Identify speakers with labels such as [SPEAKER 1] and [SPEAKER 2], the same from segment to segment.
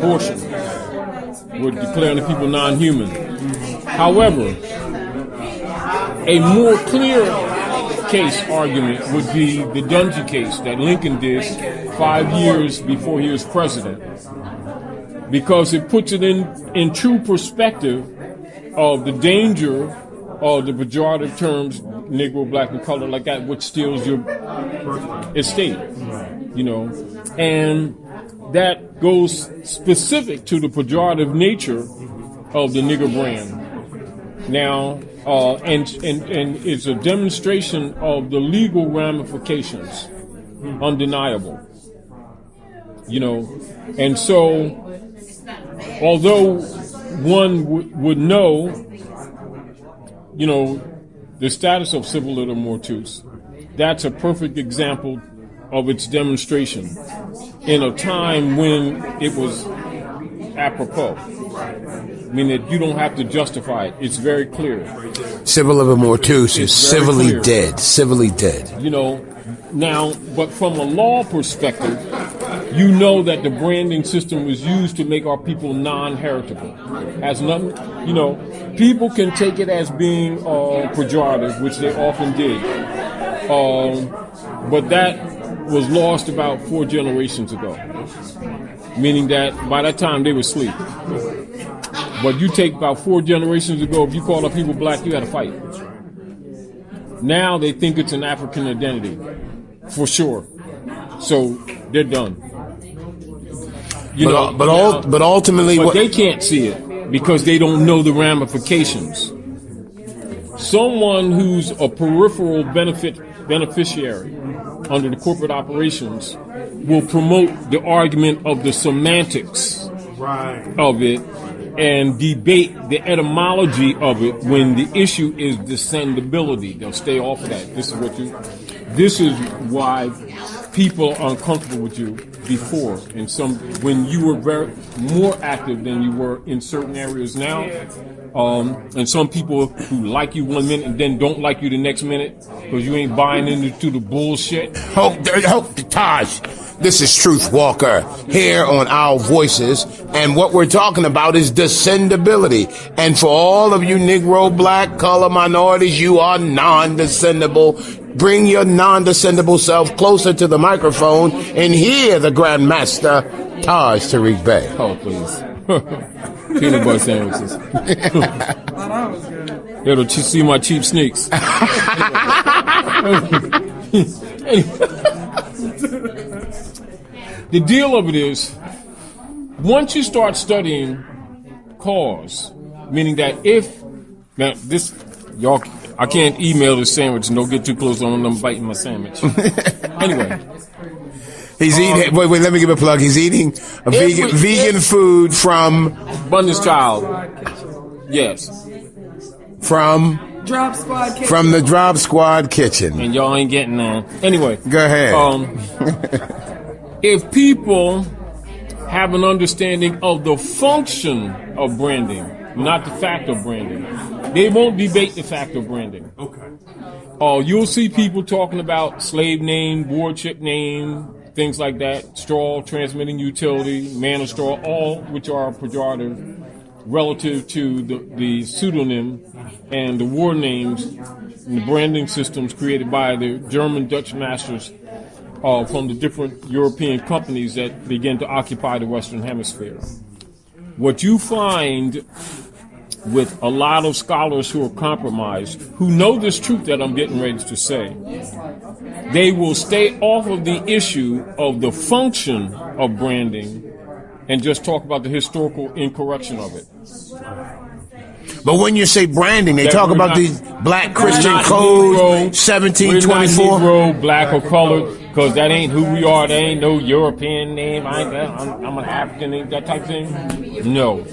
[SPEAKER 1] abortion. We're declaring the people non-human. However, a more clear case argument would be the Dungy case that Lincoln did 5 years before he was president, because it puts it in true perspective of the danger of the pejorative terms Negro, black, and colored like that, which steals your estate, and that goes specific to the pejorative nature of the nigger brand. Now, and it's a demonstration of the legal ramifications, undeniable. And so, although one would know, the status of civil litter mortuus, that's a perfect example of its demonstration in a time when it was apropos. I mean, that you don't have to justify it. It's very clear.
[SPEAKER 2] Civil litter mortuus is civilly dead. Civilly dead.
[SPEAKER 1] Now, but from a law perspective, you know that the branding system was used to make our people non-heritable. Has nothing, people can take it as being pejorative, which they often did. But that was lost about 4 generations ago, meaning that by that time they were asleep. But you take about 4 generations ago, if you called up people black, you had a fight. Now they think it's an African identity, for sure. So they're done.
[SPEAKER 2] But ultimately,
[SPEAKER 1] they can't see it because they don't know the ramifications. Someone who's a peripheral beneficiary under the corporate operations will promote the argument of the semantics of it and debate the etymology of it when the issue is descendability. They'll stay off of that. This is why people are uncomfortable with you before, when you were more active than you were in certain areas now, and some people who like you 1 minute and then don't like you the next minute because you ain't buying into the bullshit.
[SPEAKER 2] Taj, this is Truth Walker here on Our Voices, and what we're talking about is descendability. And for all of you Negro, black, color minorities, you are non-descendable. Bring your non-descendable self closer to the microphone and hear the Grandmaster Taj Tariq Bey.
[SPEAKER 1] Oh, please. Peanut butter sandwiches. It'll see my cheap sneaks. The deal of it is, once you start studying cause, meaning that I can't email the sandwich and don't get too close on them biting my sandwich. Anyway.
[SPEAKER 2] He's eating, wait, let me give a plug. He's eating a vegan food from
[SPEAKER 1] Abundance Child. Yes.
[SPEAKER 2] From
[SPEAKER 3] Drop Squad Kitchen.
[SPEAKER 2] From the Drop Squad Kitchen.
[SPEAKER 1] And y'all ain't getting that. Anyway.
[SPEAKER 2] Go ahead.
[SPEAKER 1] If people have an understanding of the function of branding, not the fact of branding, they won't debate the fact of branding.
[SPEAKER 4] Okay.
[SPEAKER 1] You'll see people talking about slave name, wardship name, things like that, straw, transmitting utility, man of straw, all which are pejorative relative to the pseudonym and the war names and the branding systems created by the German Dutch masters from the different European companies that began to occupy the Western Hemisphere. What you find with a lot of scholars who are compromised, who know this truth that I'm getting ready to say, they will stay off of the issue of the function of branding and just talk about the historical incorrection of it.
[SPEAKER 2] But when you say branding, they talk about the Black Christian Code, 1724.
[SPEAKER 1] We're not Negro, black, or colored, because that ain't who we are. That ain't no European name. I'm an African name, that type of thing. No.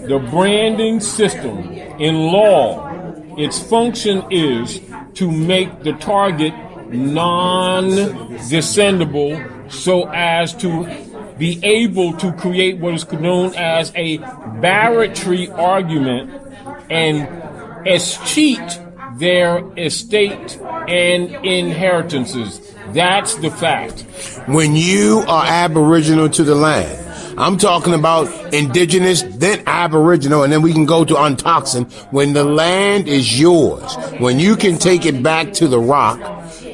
[SPEAKER 1] The branding system in law, its function is to make the target non-descendable so as to be able to create what is known as a barratry argument and escheat their estate and inheritances. That's the fact.
[SPEAKER 2] When you are aboriginal to the land, I'm talking about indigenous, then aboriginal, and then we can go to untoxin. When the land is yours, when you can take it back to the rock,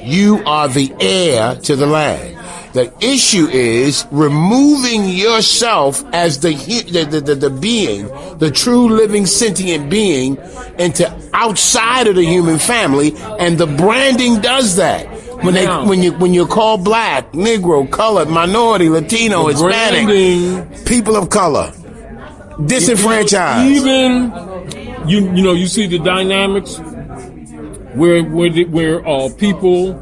[SPEAKER 2] you are the heir to the land. The issue is removing yourself as the being, the true living sentient being, into outside of the human family, and the branding does that. When you're called black, Negro, colored, minority, Latino, Hispanic, people of color, disenfranchised.
[SPEAKER 1] Even you see the dynamics where people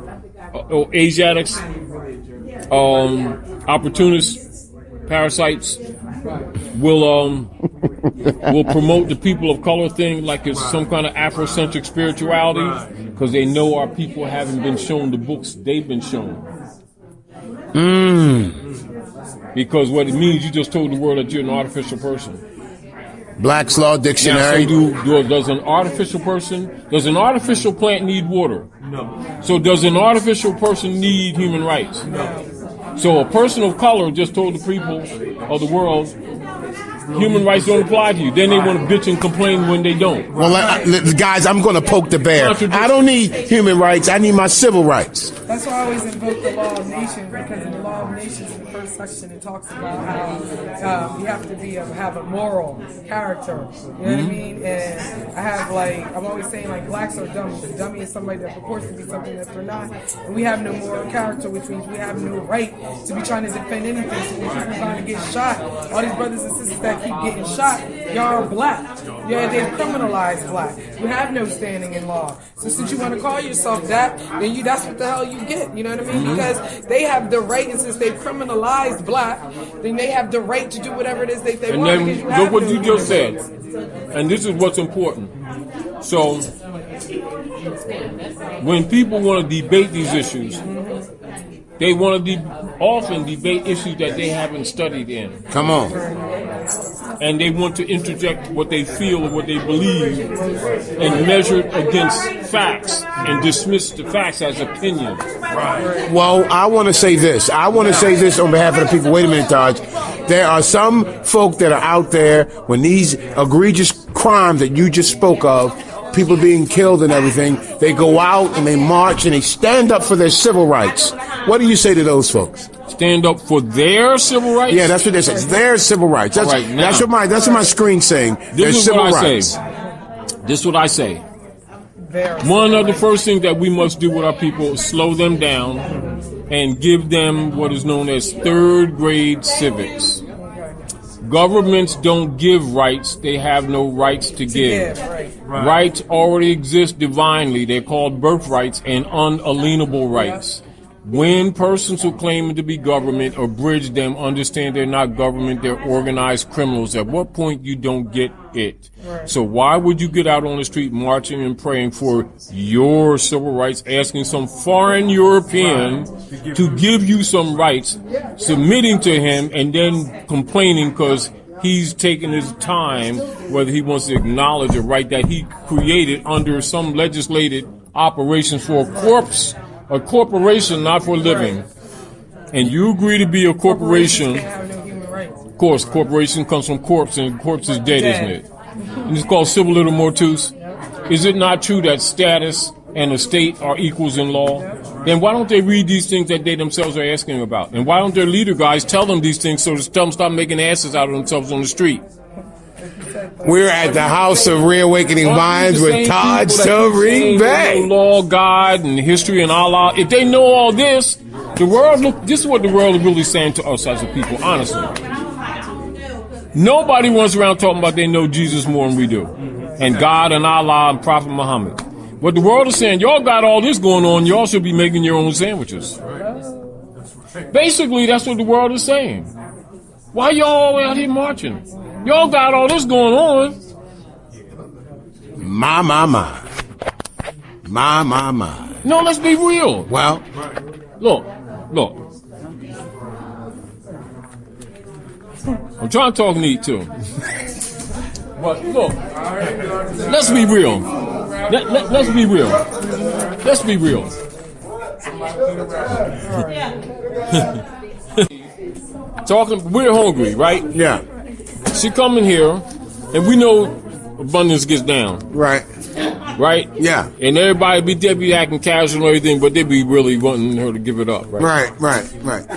[SPEAKER 1] or Asiatics, opportunists, parasites will promote the people of color thing like it's some kind of Afrocentric spirituality, because they know our people haven't been shown the books they've been shown. Because what it means, you just told the world that you're an artificial person.
[SPEAKER 2] Black's Law Dictionary.
[SPEAKER 1] Now, does an artificial plant need water? No. So does an artificial person need human rights? No. So a person of color just told the people of the world, human rights don't apply to you. Then they want to bitch and complain when they don't.
[SPEAKER 2] Well, guys, I'm going to poke the bear. I don't need human rights. I need my civil rights.
[SPEAKER 3] That's why I always invoke the law of nations, because in the law of nations, in the first section, it talks about how you have to have a moral character. You know what I mean? And I'm always saying, blacks are dummies. A dummy is somebody that purports to be something that they're not. And we have no moral character, which means we have no right to be trying to defend anything. So when people are trying to get shot, all these brothers and sisters that keep getting shot, y'all are black. Yeah, they've criminalized black. You have no standing in law. So since you want to call yourself that, then that's what the hell you get. You know what I mean? Because they have the right, and since they've criminalized black, then they have the right to do whatever it is they
[SPEAKER 1] and
[SPEAKER 3] want.
[SPEAKER 1] And then look what you just said. And this is what's important. So when people want to debate these issues, they want to often debate issues that they haven't studied in.
[SPEAKER 2] Come on.
[SPEAKER 1] And they want to interject what they feel or what they believe and measure it against facts and dismiss the facts as opinion.
[SPEAKER 2] Right. Well, I want to say this. on behalf of the people. Wait a minute, Taj. There are some folk that are out there when these egregious crimes that you just spoke of, people being killed and everything, they go out and they march and they stand up for their civil rights. What do you say to those folks?
[SPEAKER 1] Stand up for their civil rights?
[SPEAKER 2] Yeah, that's what they say. Their civil rights. That's what my screen's saying. Their civil rights.
[SPEAKER 1] This is what I say. One of the first things that we must do with our people is slow them down and give them what is known as third grade civics. Governments don't give rights. They have no rights to give. Rights already exist divinely. They're called birthrights and unalienable rights. When persons who claim to be government abridge them, understand they're not government, they're organized criminals. At what point you don't get it? So why would you get out on the street marching and praying for your civil rights, asking some foreign European to give you some rights, submitting to him, and then complaining because he's taking his time, whether he wants to acknowledge a right that he created under some legislated operations for a corporation, not for living. And you agree to be a corporation. Of course, corporation comes from corpse, and corpse is dead, isn't it? And it's called civil little mortus. Is it not true that status and estate are equals in law? Then why don't they read these things that they themselves are asking about? And why don't their leader guys tell them these things so to tell them stop making asses out of themselves on the street?
[SPEAKER 2] We're at the House of Reawakening Minds with Todd Serene Bay.
[SPEAKER 1] Law, God, and history and Allah. If they know all this, this is what the world is really saying to us as a people, honestly. Nobody runs around talking about they know Jesus more than we do. And God and Allah and Prophet Muhammad. What the world is saying, y'all got all this going on, y'all should be making your own sandwiches. Basically, that's what the world is saying. Why y'all out here marching? Y'all got all this going on.
[SPEAKER 2] My.
[SPEAKER 1] No, let's be real.
[SPEAKER 2] Well,
[SPEAKER 1] look. I'm trying to talk neat too. But look, let's be real. Let's be real. Let's be real. We're hungry, right?
[SPEAKER 2] Yeah.
[SPEAKER 1] She come in here, and we know abundance gets down,
[SPEAKER 2] Right.
[SPEAKER 1] right?
[SPEAKER 2] Yeah.
[SPEAKER 1] And they be acting casual and everything, but they be really wanting her to give it up, right?
[SPEAKER 2] Right.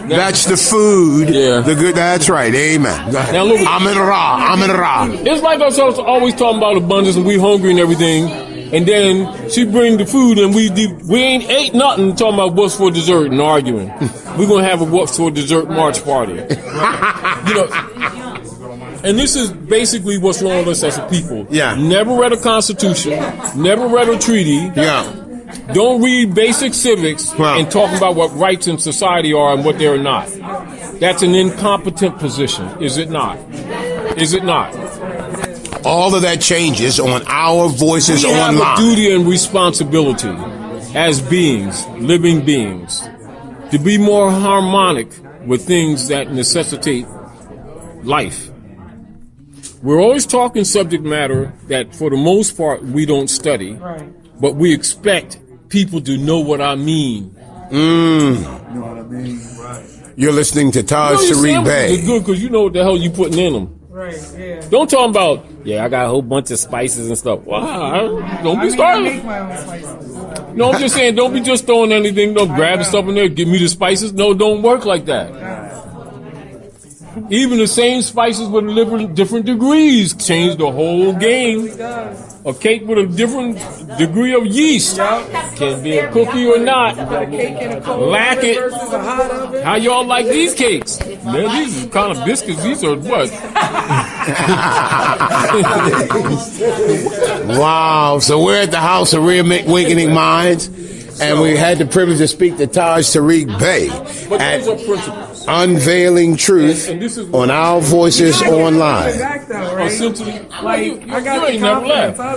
[SPEAKER 2] That's the food.
[SPEAKER 1] Yeah.
[SPEAKER 2] The good. That's right. Amen.
[SPEAKER 1] Now look,
[SPEAKER 2] Amen Ra.
[SPEAKER 1] it's like us always talking about abundance and we hungry and everything, and then she bring the food and we ain't ate nothing, talking about what's for dessert and arguing. We're gonna have a what's for dessert march party. You know. And this is basically what's wrong with us as a people.
[SPEAKER 2] Yeah.
[SPEAKER 1] Never read a constitution, never read a treaty.
[SPEAKER 2] Yeah.
[SPEAKER 1] Don't read basic civics
[SPEAKER 2] Wow.
[SPEAKER 1] and talk about what rights in society are and what they're not. That's an incompetent position, is it not? Is it not?
[SPEAKER 2] All of that changes on Our Voices
[SPEAKER 1] We have
[SPEAKER 2] Online.
[SPEAKER 1] a duty and responsibility as beings, living beings, to be more harmonic with things that necessitate life. We're always talking subject matter that, for the most part, we don't study,
[SPEAKER 3] Right.
[SPEAKER 1] but we expect people to know what I mean.
[SPEAKER 2] You're listening to Taj
[SPEAKER 1] Your
[SPEAKER 2] Tariq
[SPEAKER 1] sandwiches
[SPEAKER 2] Bey.
[SPEAKER 1] are good because you know what the hell you putting in them.
[SPEAKER 3] Right, yeah.
[SPEAKER 1] Don't talk about, I got a whole bunch of spices and stuff. Wow, don't be
[SPEAKER 3] I
[SPEAKER 1] starting.
[SPEAKER 3] make my own spices.
[SPEAKER 1] No, I'm just saying, don't be just throwing anything. Don't grab the stuff in there, give me the spices. No, don't work like that. Even the same spices with different degrees change the whole game.
[SPEAKER 3] It does.
[SPEAKER 1] A cake with a different degree of yeast can be a cookie or not.
[SPEAKER 3] A cake in a cold
[SPEAKER 1] Lack
[SPEAKER 3] oven
[SPEAKER 1] it.
[SPEAKER 3] versus a hot oven.
[SPEAKER 1] How y'all like these cakes? Man, these are kind of biscuits. These are what?
[SPEAKER 2] Wow. So we're at the House of Reawakening Minds, and we had the privilege to speak to Taj Tariq Bey
[SPEAKER 1] But
[SPEAKER 2] at
[SPEAKER 1] those are principles.
[SPEAKER 2] Unveiling Truth
[SPEAKER 1] And this is
[SPEAKER 2] on Our Voices Online.
[SPEAKER 3] Back though, right?
[SPEAKER 1] Essentially,
[SPEAKER 3] Like I got
[SPEAKER 1] you
[SPEAKER 3] the
[SPEAKER 1] ain't never
[SPEAKER 3] confidence.
[SPEAKER 1] left.
[SPEAKER 3] I was